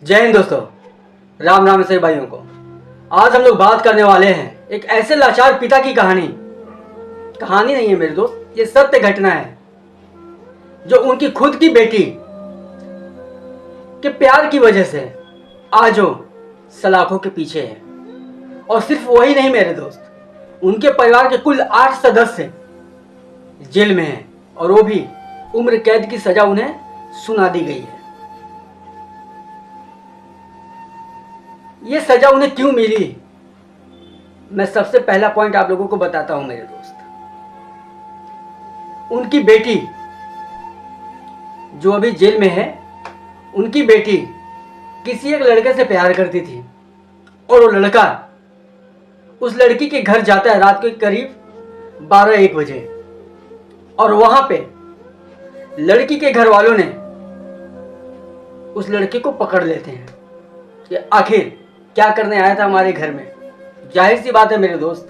जय हिंद दोस्तों, राम राम सभी भाइयों को। आज हम लोग बात करने वाले हैं एक ऐसे लाचार पिता की कहानी। कहानी नहीं है मेरे दोस्त, ये सत्य घटना है जो उनकी खुद की बेटी के प्यार की वजह से आज वो सलाखों के पीछे है। और सिर्फ वही नहीं मेरे दोस्त, उनके परिवार के कुल 8 सदस्य जेल में हैं और वो भी उम्र कैद की सजा उन्हें सुना दी गई है। ये सजा उन्हें क्यों मिली, मैं सबसे पहला पॉइंट आप लोगों को बताता हूं मेरे दोस्त। उनकी बेटी जो अभी जेल में है, उनकी बेटी किसी एक लड़के से प्यार करती थी और वो लड़का उस लड़की के घर जाता है रात के करीब 12-1 बजे। और वहां पे लड़की के घर वालों ने उस लड़के को पकड़ लेते हैं कि आखिर क्या करने आया था हमारे घर में। जाहिर सी बात है मेरे दोस्त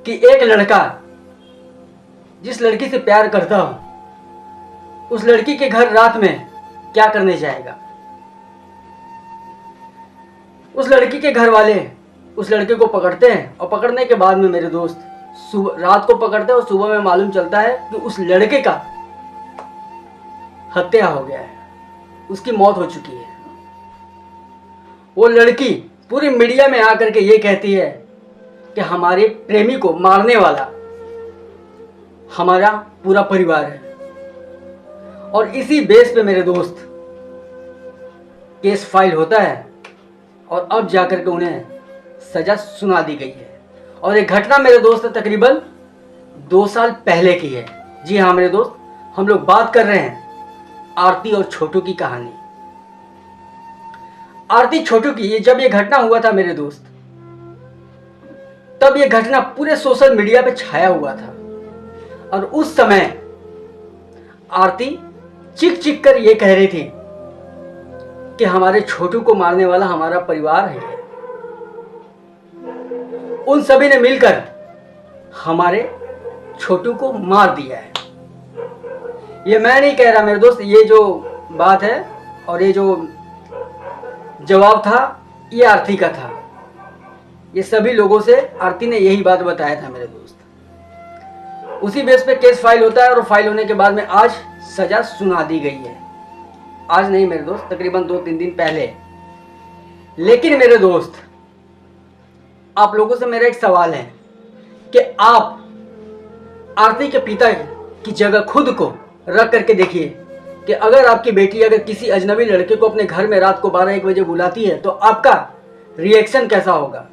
कि एक लड़का जिस लड़की से प्यार करता हो उस लड़की के घर रात में क्या करने जाएगा। उस लड़की के घर वाले उस लड़के को पकड़ते हैं और पकड़ने के बाद में मेरे दोस्त रात को पकड़ते हैं और सुबह में मालूम चलता है कि उस लड़के का हत्या हो गया है, उसकी मौत हो चुकी है। वो लड़की पूरी मीडिया में आकर के ये कहती है कि हमारे प्रेमी को मारने वाला हमारा पूरा परिवार है। और इसी बेस पे मेरे दोस्त केस फाइल होता है और अब जाकर के उन्हें सजा सुना दी गई है। और ये घटना मेरे दोस्त तकरीबन 2 साल पहले की है। जी हाँ मेरे दोस्त, हम लोग बात कर रहे हैं आरती और छोटू की कहानी। आरती छोटू की जब ये घटना हुआ था मेरे दोस्त, तब ये घटना पूरे सोशल मीडिया पे छाया हुआ था। और उस समय आरती चीख चीख कर ये कह रही थी कि हमारे छोटू को मारने वाला हमारा परिवार है। उन सभी ने मिलकर हमारे छोटू को मार दिया है। ये मैं नहीं कह रहा मेरे दोस्त, ये जो बात है और ये जो जवाब था ये आरती का था। ये सभी लोगों से आरती ने यही बात बताया था मेरे दोस्त। उसी बेस पे केस फाइल होता है और फाइल होने के बाद में आज सजा सुना दी गई है। आज नहीं मेरे दोस्त, तकरीबन 2-3 दिन पहले। लेकिन मेरे दोस्त, आप लोगों से मेरा एक सवाल है कि आप आरती के पिता की जगह खुद को रख करके देखिए कि अगर आपकी बेटी अगर किसी अजनबी लड़के को अपने घर में रात को 12-1 बजे बुलाती है तो आपका रिएक्शन कैसा होगा।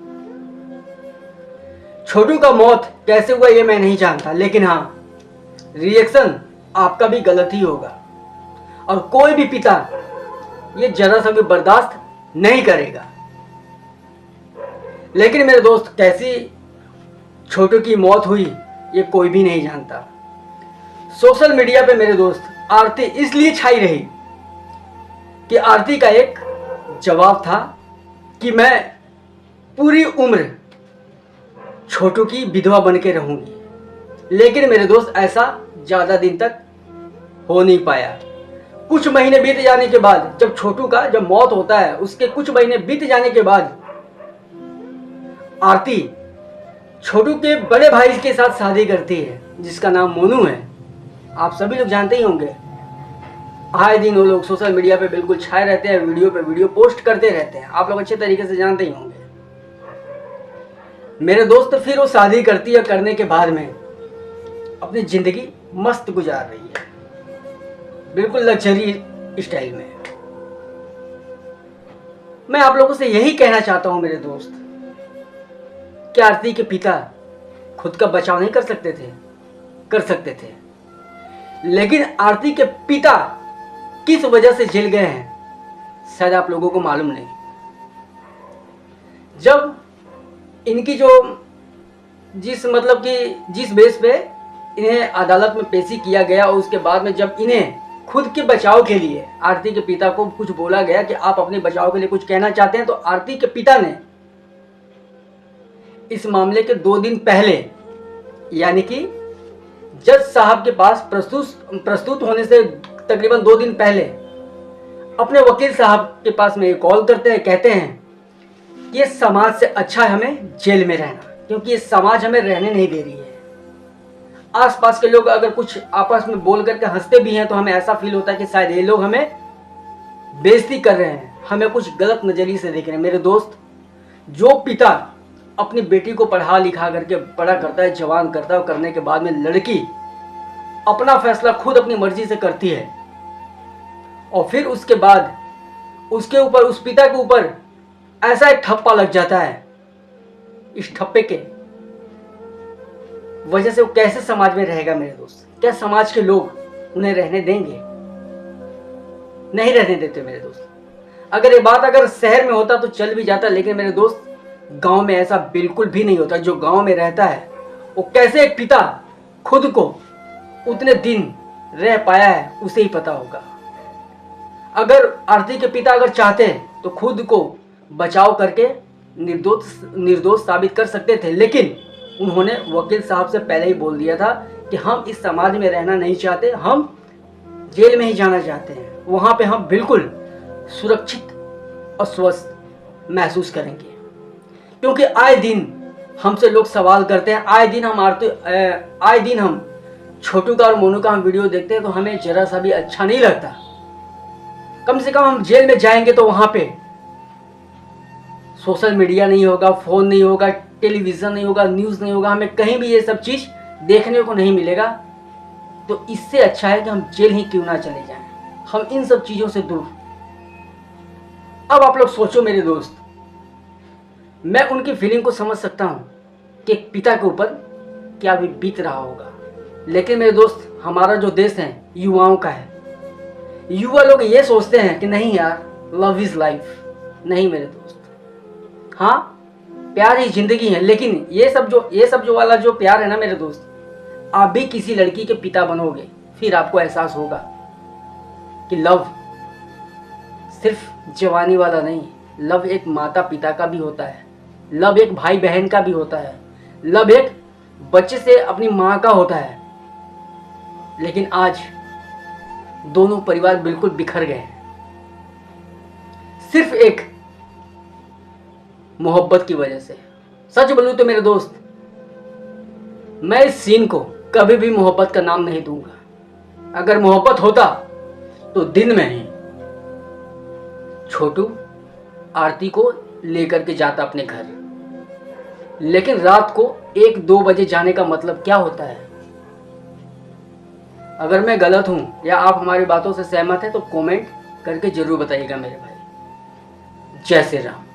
छोटू का मौत कैसे हुआ ये मैं नहीं जानता, लेकिन हाँ रिएक्शन आपका भी गलत ही होगा। और कोई भी पिता ये जरा सा भी बर्दाश्त नहीं करेगा। लेकिन मेरे दोस्त, कैसी छोटू की मौत हुई ये कोई भी नहीं जानता। सोशल मीडिया पे मेरे दोस्त आरती इसलिए छाई रही कि आरती का एक जवाब था कि मैं पूरी उम्र छोटू की विधवा बन के रहूंगी। लेकिन मेरे दोस्त ऐसा ज्यादा दिन तक हो नहीं पाया। कुछ महीने बीत जाने के बाद जब छोटू का जब मौत होता है, उसके कुछ महीने बीत जाने के बाद आरती छोटू के बड़े भाई के साथ शादी करती है जिसका नाम मोनू है। आप सभी लोग जानते ही होंगे, आए दिन वो लोग सोशल मीडिया पे बिल्कुल छाए रहते हैं, वीडियो पे वीडियो पोस्ट करते रहते हैं। आप लोग अच्छे तरीके से जानते ही होंगे मेरे दोस्त। फिर वो शादी करती है, करने के बाद में अपनी जिंदगी मस्त गुजार रही है, बिल्कुल लग्जरी स्टाइल में। मैं आप लोगों से यही कहना चाहता हूं मेरे दोस्त कि आरती के पिता खुद का बचाव नहीं कर सकते थे, कर सकते थे। लेकिन आरती के पिता किस वजह से जेल गए हैं शायद आप लोगों को मालूम नहीं। जब इनकी जो जिस बेस पे इन्हें अदालत में पेशी किया गया और उसके बाद में जब इन्हें खुद के बचाव के लिए आरती के पिता को कुछ बोला गया कि आप अपने बचाव के लिए कुछ कहना चाहते हैं, तो आरती के पिता ने इस मामले के 2 दिन पहले यानी कि जज साहब के पास प्रस्तुत होने से तकरीबन 2 दिन पहले अपने वकील साहब के पास में कॉल करते हैं, कहते हैं कि ये समाज से अच्छा है हमें जेल में रहना, क्योंकि ये समाज हमें रहने नहीं दे रही है। आसपास के लोग अगर कुछ आपस में बोल करके हंसते भी हैं तो हमें ऐसा फील होता है कि शायद ये लोग हमें बेइज्जती कर रहे हैं, हमें कुछ गलत नजरिए से देख रहे हैं। मेरे दोस्त, जो पिता अपनी बेटी को पढ़ा लिखा करके बड़ा करता है, जवान करता है, और करने के बाद में लड़की अपना फैसला खुद अपनी मर्जी से करती है और फिर उसके बाद उसके ऊपर, उस पिता के ऊपर ऐसा एक ठप्पा लग जाता है, इस ठप्पे के वजह से वो कैसे समाज में रहेगा मेरे दोस्त? क्या समाज के लोग उन्हें रहने देंगे? नहीं रहने देते मेरे दोस्त। अगर ये बात अगर शहर में होता तो चल भी जाता, लेकिन मेरे दोस्त गांव में ऐसा बिल्कुल भी नहीं होता। जो गांव में रहता है वो कैसे एक पिता खुद को उतने दिन रह पाया है उसे ही पता होगा। अगर आरती के पिता अगर चाहते तो खुद को बचाव करके निर्दोष साबित कर सकते थे, लेकिन उन्होंने वकील साहब से पहले ही बोल दिया था कि हम इस समाज में रहना नहीं चाहते, हम जेल में ही जाना चाहते हैं। वहां पे हम बिल्कुल सुरक्षित और स्वस्थ महसूस करेंगे, क्योंकि आए दिन हमसे लोग सवाल करते हैं, आए दिन हम छोटू का और मोनू का हम वीडियो देखते हैं तो हमें जरा सा भी अच्छा नहीं लगता। कम से कम हम जेल में जाएंगे तो वहां पे सोशल मीडिया नहीं होगा, फोन नहीं होगा, टेलीविजन नहीं होगा, न्यूज़ नहीं होगा, हमें कहीं भी ये सब चीज़ देखने को नहीं मिलेगा। तो इससे अच्छा है कि हम जेल ही क्यों ना चले जाएं, हम इन सब चीज़ों से दूर। अब आप लोग सोचो मेरे दोस्त, मैं उनकी फीलिंग को समझ सकता हूँ कि एक पिता के ऊपर क्या भी बीत रहा होगा, लेकिन मेरे दोस्त हमारा जो देश है युवाओं का है। युवा लोग ये सोचते हैं कि नहीं यार, लव इज़ लाइफ। नहीं मेरे दोस्त, हाँ प्यार ही जिंदगी है, लेकिन ये सब जो वाला जो प्यार है ना मेरे दोस्त, आप भी किसी लड़की के पिता बनोगे फिर आपको एहसास होगा कि लव सिर्फ जवानी वाला नहीं, लव एक माता पिता का भी होता है, लव एक भाई बहन का भी होता है, लव एक बच्चे से अपनी माँ का होता है। लेकिन आज दोनों परिवार बिल्कुल बिखर गए हैं, सिर्फ एक मोहब्बत की वजह से। सच बोलूं तो मेरे दोस्त, मैं इस सीन को कभी भी मोहब्बत का नाम नहीं दूंगा। अगर मोहब्बत होता तो दिन में ही छोटू आरती को लेकर के जाता अपने घर, लेकिन रात को 1-2 बजे जाने का मतलब क्या होता है? अगर मैं गलत हूं या आप हमारी बातों से सहमत हैं तो कमेंट करके जरूर बताइएगा मेरे भाई। जय श्री राम।